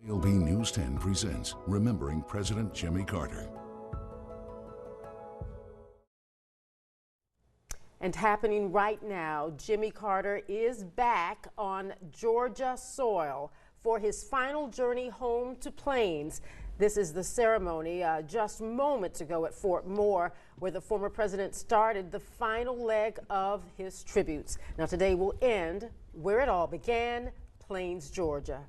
WALB News 10 presents Remembering President Jimmy Carter. And happening right now, Jimmy Carter is back on Georgia soil for his final journey home to Plains. This is the ceremony just moments ago at Fort Moore, where the former president started the final leg of his tributes. Now today will end where it all began, Plains, Georgia.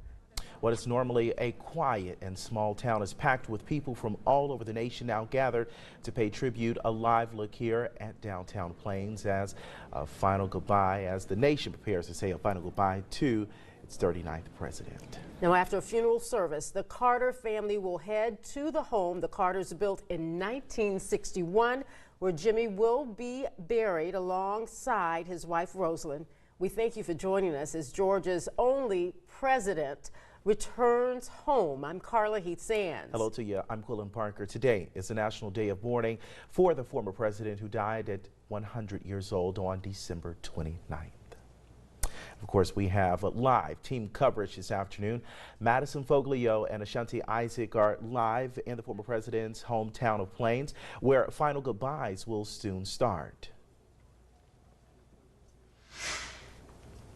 What is normally a quiet and small town is packed with people from all over the nation now gathered to pay tribute. A live look here at downtown Plains as a final goodbye, as the nation prepares to say a final goodbye to its 39th president. Now, after a funeral service, the Carter family will head to the home the Carters built in 1961, where Jimmy will be buried alongside his wife, Rosalind. We thank you for joining us as Georgia's only president returns home. I'm Carla Heath-Sands. Hello to you. I'm Quillen Parker. Today is a national day of mourning for the former president who died at 100 years old on December 29th. Of course, we have live team coverage this afternoon. Madison Foglio and Ashanti Isaac are live in the former president's hometown of Plains, where final goodbyes will soon start.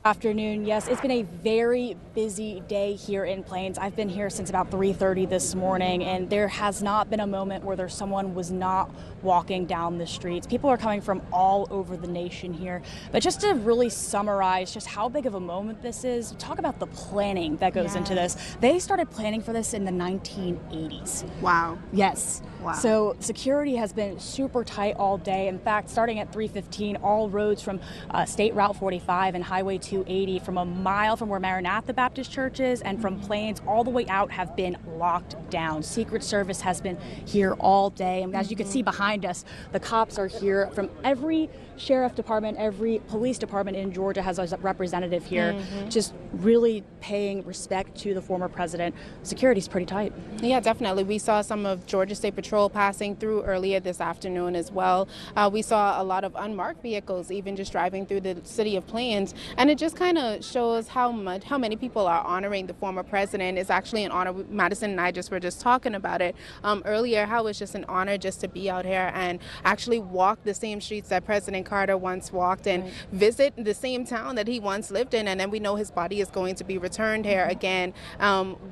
Afternoon. Yes, it's been a very busy day here in Plains. I've been here since about 3:30 this morning, and there has not been a moment where someone was not walking down the streets. People are coming from all over the nation here. But just to really summarize just how big of a moment this is, talk about the planning that goes into this. They started planning for this in the 1980s. Wow. Yes. Wow. So security has been super tight all day. In fact, starting at 3:15, all roads from State Route 45 and Highway 280 from a mile from where Maranatha Baptist Church is and from Plains all the way out have been locked down. Secret Service has been here all day. And as you can see behind us, the cops are here from every sheriff department, every police department in Georgia has a representative here, just really paying respect to the former president. Security's pretty tight. Yeah, definitely. We saw some of Georgia State Patrol passing through earlier this afternoon as well. We saw a lot of unmarked vehicles even just driving through the city of Plains, and it just kind of shows how many people are honoring the former president. It's actually an honor. Madison and I were just talking about it earlier, how it's just an honor just to be out here and actually walk the same streets that President Carter once walked and visit the same town that he once lived in, and then we know his body is going to be returned here again.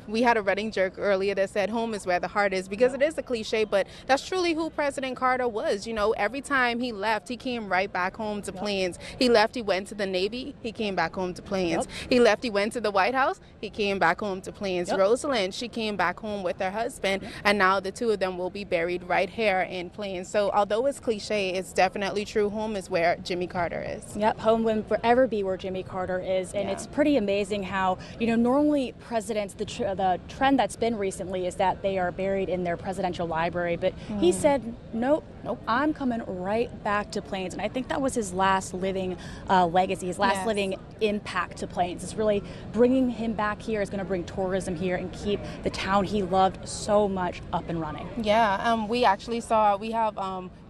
We had a running joke earlier that said home is where the heart is, because it is a cliche, but that's truly who President Carter was. You know, every time he left, he came right back home to Plains. He left, he went to the Navy, he came back home to Plains. He left, he went to the White House, he came back home to Plains. Rosalind, she came back home with her husband, and now the two of them will be buried right here in Plains. So although it's cliche, it's definitely true. Home is where Jimmy Carter is. Yep, home will forever be where Jimmy Carter is, and it's pretty amazing how, you know, normally presidents, the trend that's been recently is that they are buried in their presidential library, but he said, nope, I'm coming right back to Plains, and I think that was his last living legacy, his last living impact to Plains. It's really bringing him back here is going to bring tourism here and keep the town he loved so much up and running. Yeah, we actually saw, we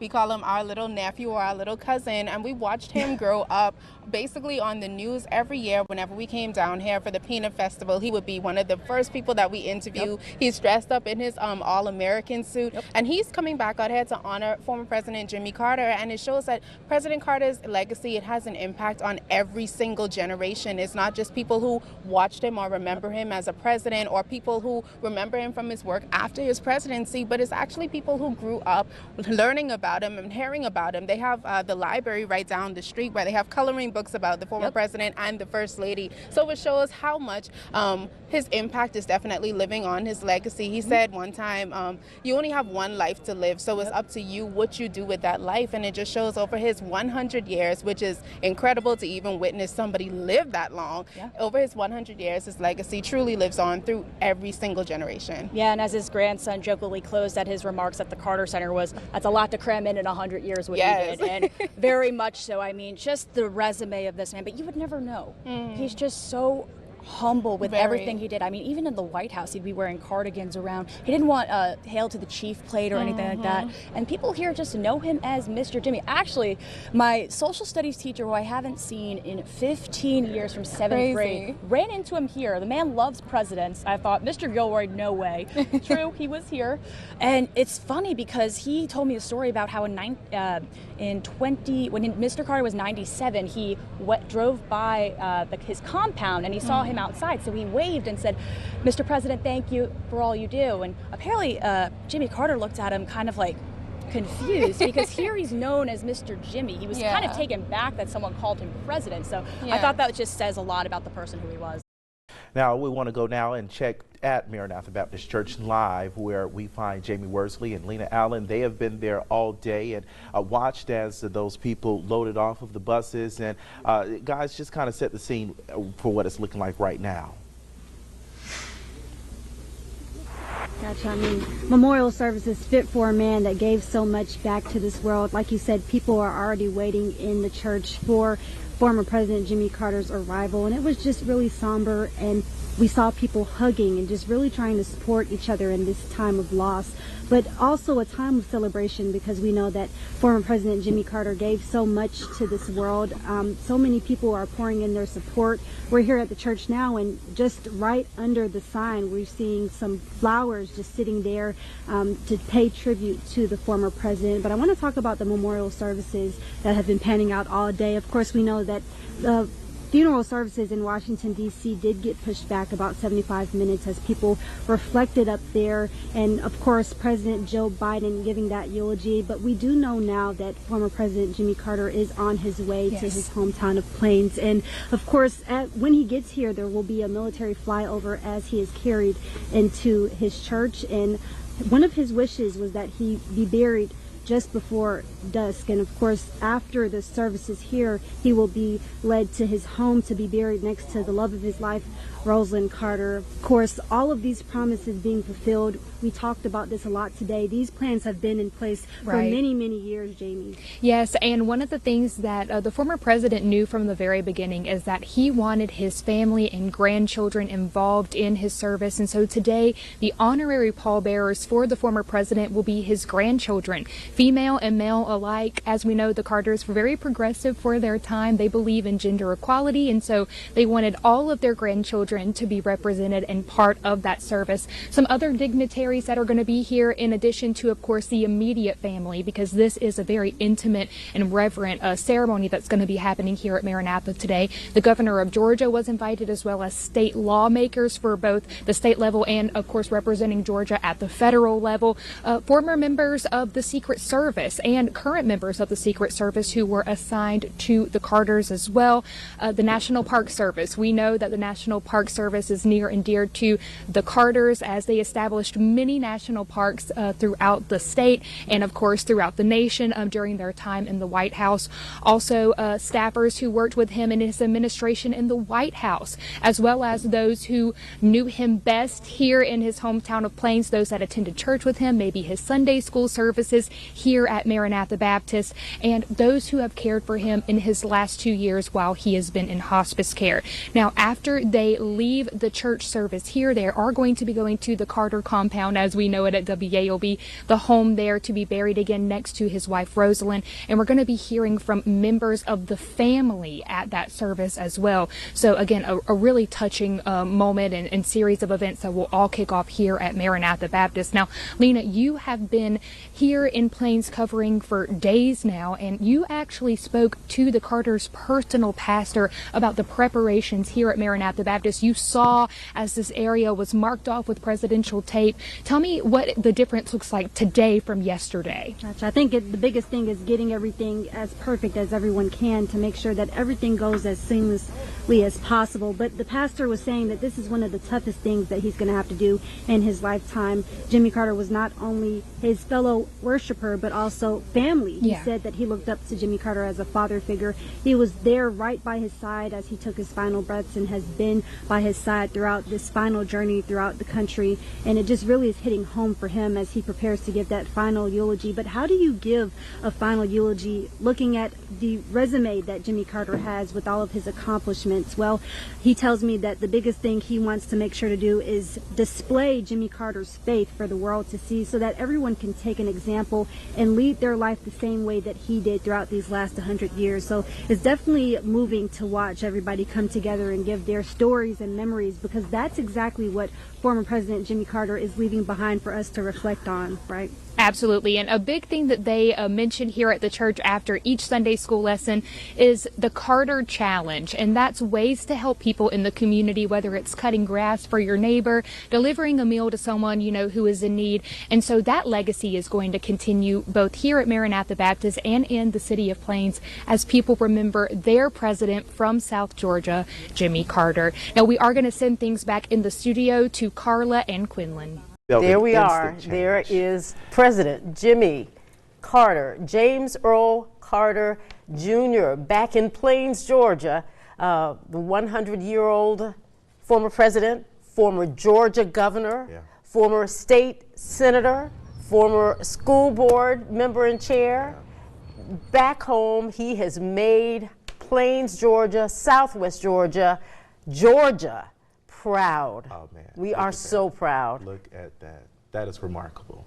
call him our little nephew or our little cousin, and we watched him grow up basically on the news every year. Whenever we came down here for the Peanut Festival, he would be one of the first people that we interview. He's dressed up in his all-American suit, and he's coming back out here to honor former President Jimmy Carter, and it shows that President Carter's legacy, it has an impact on every single generation. It's not just people who watched him or remember him as a president or people who remember him from his work after his presidency, but it's actually people who grew up learning about him and hearing about him. They have the library right down the street where they have coloring books about the former president and the first lady. So it shows how much his impact is definitely living on his legacy. He said one time, you only have one life to live, so it's up to you what you do with that life. And it just shows over his 100 years, which is incredible to even witness somebody live that long. Over his 100 years, his legacy truly lives on through every single generation. Yeah, and as his grandson jokingly closed at his remarks at the Carter Center was, that's a lot to cram in 100 years what he did. And very much so. I mean, just the resume of this man, but you would never know. He's just so humble with everything he did. I mean, even in the White House, he'd be wearing cardigans around. He didn't want Hail to the Chief plate or anything like that. And people here just know him as Mr. Jimmy. Actually, my social studies teacher, who I haven't seen in 15 years from 7th grade, ran into him here. The man loves presidents. I thought, Mr. Gilroy, no way. True, he was here. And it's funny because he told me a story about how when Mr. Carter was 97, he drove by his compound and he saw him outside. So he waved and said, Mr. President, thank you for all you do. And apparently Jimmy Carter looked at him kind of like confused because here he's known as Mr. Jimmy. He was kind of taken back that someone called him president. So I thought that just says a lot about the person who he was. Now we want to go now and check at Maranatha Baptist Church live, where we find Jamie Worsley and Lena Allen. They have been there all day and watched as those people loaded off of the buses. And guys, just kind of set the scene for what it's looking like right now. Gotcha. I mean, memorial services fit for a man that gave so much back to this world. Like you said, people are already waiting in the church for former President Jimmy Carter's arrival, and it was just really somber, and we saw people hugging and just really trying to support each other in this time of loss, but also a time of celebration because we know that former President Jimmy Carter gave so much to this world. So many people are pouring in their support. We're here at the church now, and just right under the sign we're seeing some flowers just sitting there to pay tribute to the former president. But I want to talk about the memorial services that have been panning out all day. Of course, we know that the funeral services in Washington, D.C. did get pushed back about 75 minutes as people reflected up there, and of course President Joe Biden giving that eulogy. But we do know now that former President Jimmy Carter is on his way to his hometown of Plains, and of course when he gets here there will be a military flyover as he is carried into his church. And one of his wishes was that he be buried just before dusk, and of course after the services here he will be led to his home to be buried next to the love of his life, Rosalind Carter. Of course, all of these promises being fulfilled. We talked about this a lot today. These plans have been in place for many, many years, Jamie. Yes, and one of the things that the former president knew from the very beginning is that he wanted his family and grandchildren involved in his service. And so today, the honorary pallbearers for the former president will be his grandchildren, female and male alike. As we know, the Carters were very progressive for their time. They believe in gender equality, and so they wanted all of their grandchildren to be represented and part of that service. Some other dignitaries that are going to be here, in addition to, of course, the immediate family, because this is a very intimate and reverent ceremony that's going to be happening here at Maranatha today. The governor of Georgia was invited, as well as state lawmakers for both the state level and, of course, representing Georgia at the federal level. Former members of the Secret Service and current members of the Secret Service who were assigned to the Carters as well. The National Park Service. We know that the National Park Service is near and dear to the Carters, as they established many national parks throughout the state and, of course, throughout the nation during their time in the White House. Also, staffers who worked with him in his administration in the White House, as well as those who knew him best here in his hometown of Plains, those that attended church with him, maybe his Sunday school services here at Maranatha Baptist, and those who have cared for him in his last 2 years while he has been in hospice care. Now, after they leave the church service here, they are going to be going to the Carter compound, as we know it at WALB, the home there, to be buried again next to his wife Rosalind. And we're going to be hearing from members of the family at that service as well. So again, a really touching moment and series of events that will all kick off here at Maranatha Baptist. Now, Lena, you have been here in Plains covering for days now, and you actually spoke to the Carter's personal pastor about the preparations here at Maranatha Baptist. You saw as this area was marked off with presidential tape. Tell me what the difference looks like today from yesterday. Gotcha. I think the biggest thing is getting everything as perfect as everyone can to make sure that everything goes as seamlessly as possible. But the pastor was saying that this is one of the toughest things that he's going to have to do in his lifetime. Jimmy Carter was not only his fellow worshiper, her, but also family. He said that he looked up to Jimmy Carter as a father figure. He was there right by his side as he took his final breaths and has been by his side throughout this final journey throughout the country. And it just really is hitting home for him as he prepares to give that final eulogy. But how do you give a final eulogy looking at the resume that Jimmy Carter has with all of his accomplishments? Well, he tells me that the biggest thing he wants to make sure to do is display Jimmy Carter's faith for the world to see, so that everyone can take an example and lead their life the same way that he did throughout these last 100 years. So it's definitely moving to watch everybody come together and give their stories and memories, because that's exactly what former President Jimmy Carter is leaving behind for us to reflect on, right? Absolutely. And a big thing that they mention here at the church after each Sunday school lesson is the Carter Challenge. And that's ways to help people in the community, whether it's cutting grass for your neighbor, delivering a meal to someone, you know, who is in need. And so that legacy is going to continue both here at Maranatha Baptist and in the city of Plains as people remember their president from South Georgia, Jimmy Carter. Now, we are going to send things back in the studio to Carla and Quinlan. There we are. There is President Jimmy Carter, James Earl Carter Jr., back in Plains, Georgia, the 100-year-old former president, former Georgia governor, former state senator, former school board member and chair. Back home, he has made Plains, Georgia, Southwest Georgia, Georgia proud. Oh, man. We are so proud. Look at that. That is remarkable.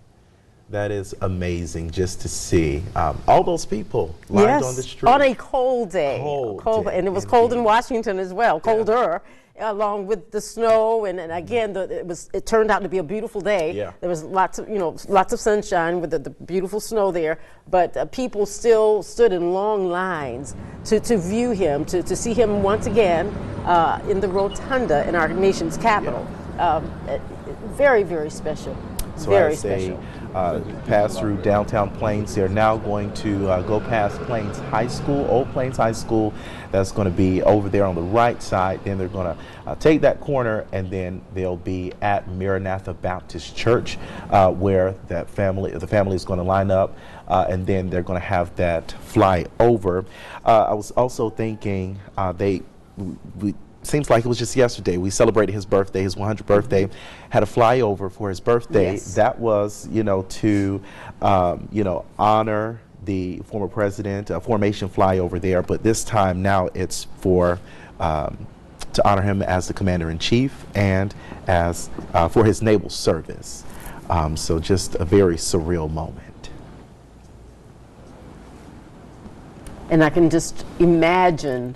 That is amazing just to see all those people lined on the street. On a cold day. Cold day, and it was indeed. cold in Washington as well, colder, along with the snow. And again, it turned out to be a beautiful day. Yeah. There was lots of sunshine with the beautiful snow there. But people still stood in long lines to view him, to see him once again in the rotunda in our nation's capital. Very, very special. So very as they special. pass through downtown Plains, they're now going to go past Plains High School, Old Plains High School. That's going to be over there on the right side. Then they're going to take that corner, and then they'll be at Maranatha Baptist Church, where the family is going to line up, and then they're going to have that flyover. I was also thinking seems like it was just yesterday. We celebrated his birthday, his 100th birthday, had a flyover for his birthday. Yes. That was, to, honor the former president, a formation flyover there. But this time now it's to honor him as the commander-in-chief and as for his naval service. So just a very surreal moment. And I can just imagine,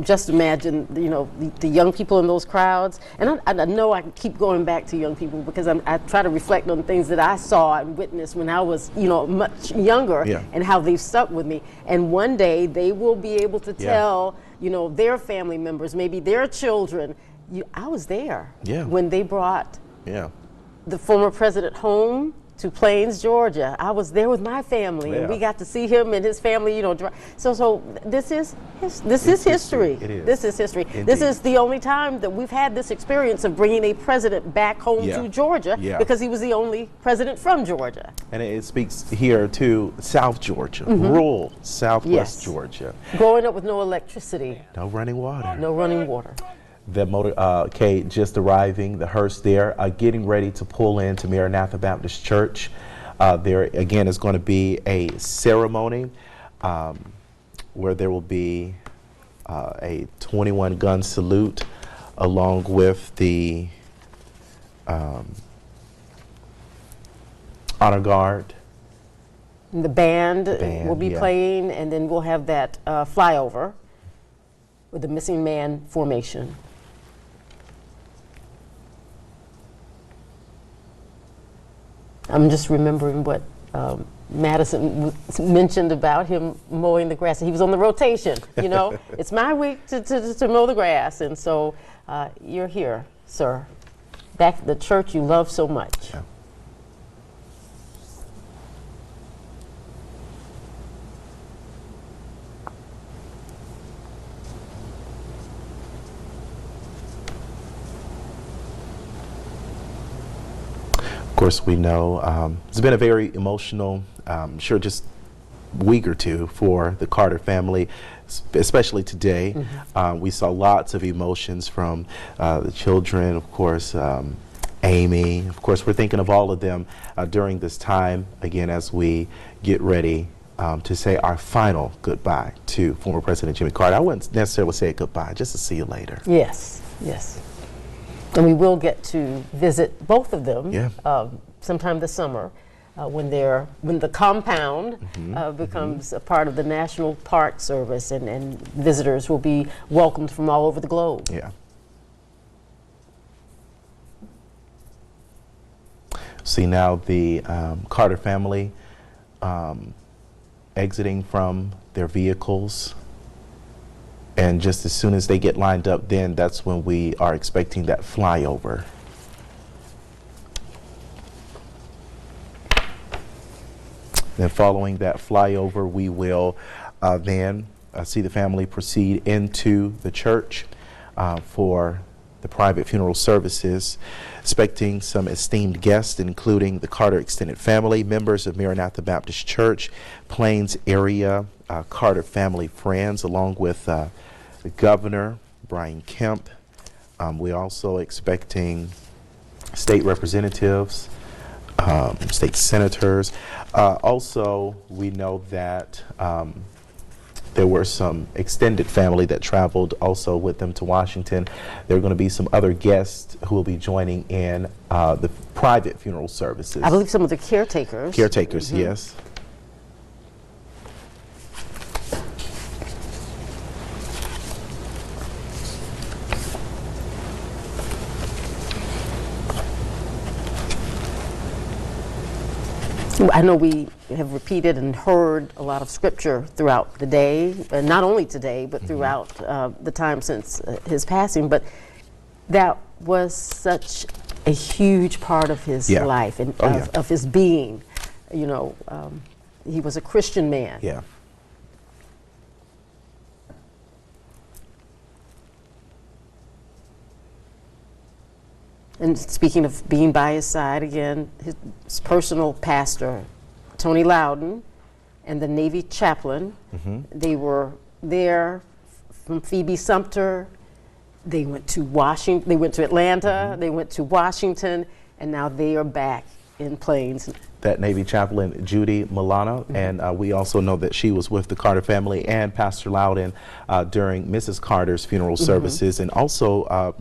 the young people in those crowds. And I know I keep going back to young people because I try to reflect on things that I saw and witnessed when I was, much younger, and how they've stuck with me. And one day they will be able to tell, their family members, maybe their children, I was there when they brought the former president home to Plains, Georgia. I was there with my family, and we got to see him and his family. So this is history. It is. This is history. Indeed. This is the only time that we've had this experience of bringing a president back home to Georgia, because he was the only president from Georgia. And it speaks here to South Georgia, rural Southwest Georgia. Growing up with no electricity, No running water. no running water. The motorcade just arriving, the hearse there, getting ready to pull into Maranatha Baptist Church. There again is going to be a ceremony where there will be a 21-gun salute along with the honor guard. The band will be playing, and then we'll have that flyover with the missing man formation. I'm just remembering what Madison mentioned about him mowing the grass. He was on the rotation, It's my week to mow the grass, and so you're here, sir. Back at the church you love so much. Yeah. Of course, we know it's been a very emotional, sure, just week or two for the Carter family, especially today. We saw lots of emotions from the children, of course, Amy. Of course, we're thinking of all of them during this time, again, as we get ready to say our final goodbye to former President Jimmy Carter. I wouldn't necessarily say goodbye, just to see you later. Yes, yes. And we will get to visit both of them sometime this summer. When the compound becomes a part of the National Park Service, and visitors will be welcomed from all over the globe. Yeah. See now the Carter family exiting from their vehicles, and just as soon as they get lined up, then that's when we are expecting that flyover. Then following that flyover, we will then see the family proceed into the church for the private funeral services, expecting some esteemed guests, including the Carter extended family, members of Maranatha Baptist Church, Plains area Carter family friends, along with the governor, Brian Kemp. We're also expecting state representatives, state senators. Also, we know that there were some extended family that traveled also with them to Washington. There are going to be some other guests who will be joining in the private funeral services. I believe some of the caretakers. Caretakers, yes. I know we have repeated and heard a lot of scripture throughout the day, and not only today, but throughout the time since his passing. But that was such a huge part of his life and of his being. You know, he was a Christian man. Yeah. And speaking of being by his side, again, his personal pastor, Tony Loudon, and the Navy chaplain, they were there from Phoebe Sumter. They went to Washington, they went to Atlanta, they went to Washington, and now they are back in Plains. That Navy chaplain, Judy Milano, and we also know that she was with the Carter family and Pastor Loudon during Mrs. Carter's funeral services, and also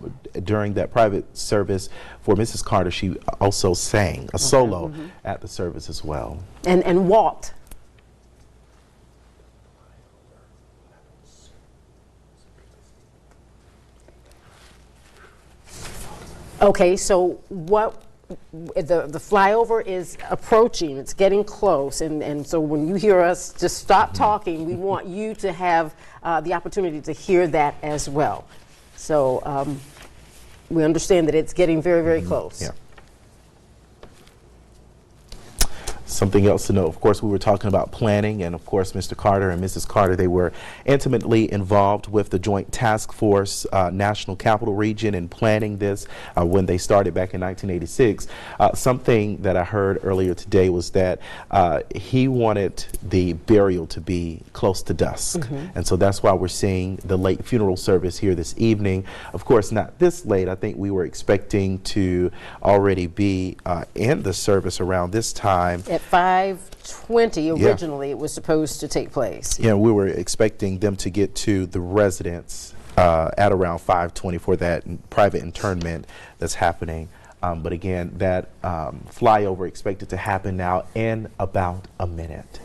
during that private service for Mrs. Carter, she also sang a solo at the service as well. And walked. Okay, so what the flyover is approaching, it's getting close, and so when you hear us just stop talking, we want you to have the opportunity to hear that as well. So we understand that it's getting very, very close. Yeah. Something else to know, of course, we were talking about planning, and of course, Mr. Carter and Mrs. Carter, they were intimately involved with the Joint Task Force National Capital Region in planning this when they started back in 1986. Something that I heard earlier today was that he wanted the burial to be close to dusk, and so that's why we're seeing the late funeral service here this evening. Of course, not this late. I think we were expecting to already be in the service around this time. At 5:20 originally it was supposed to take place. Yeah, we were expecting them to get to the residence at around 5:20 for that private internment that's happening. But again, that flyover expected to happen now in about a minute.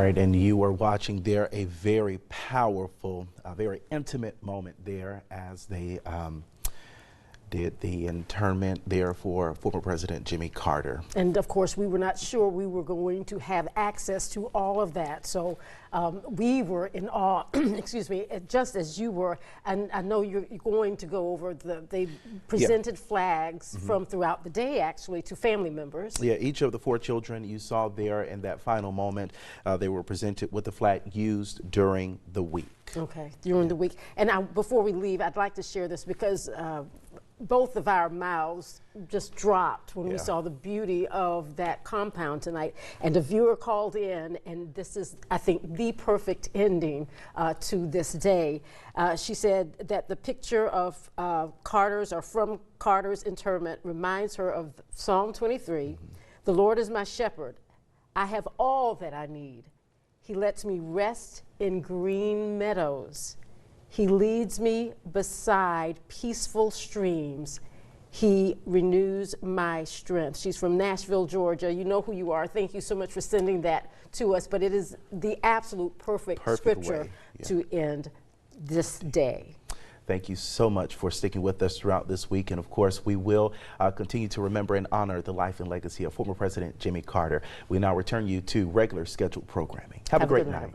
right, and you are watching there a very powerful, very intimate moment there as they did the internment there for former President Jimmy Carter. And of course, we were not sure we were going to have access to all of that. So we were in awe, excuse me, just as you were. And I know you're going to go over they presented flags from throughout the day, actually, to family members. Yeah, each of the 4 children you saw there in that final moment, they were presented with the flag used during the week. Okay, during the week. And before we leave, I'd like to share this because both of our mouths just dropped when we saw the beauty of that compound tonight. And a viewer called in, and this is, I think, the perfect ending to this day. She said that the picture of Carter's, or from Carter's interment, reminds her of Psalm 23. The Lord is my shepherd. I have all that I need. He lets me rest in green meadows. He leads me beside peaceful streams. He renews my strength. She's from Nashville, Georgia. You know who you are. Thank you so much for sending that to us. But it is the absolute perfect scripture to end this day. Thank you so much for sticking with us throughout this week. And of course, we will continue to remember and honor the life and legacy of former President Jimmy Carter. We now return you to regular scheduled programming. Have a great night.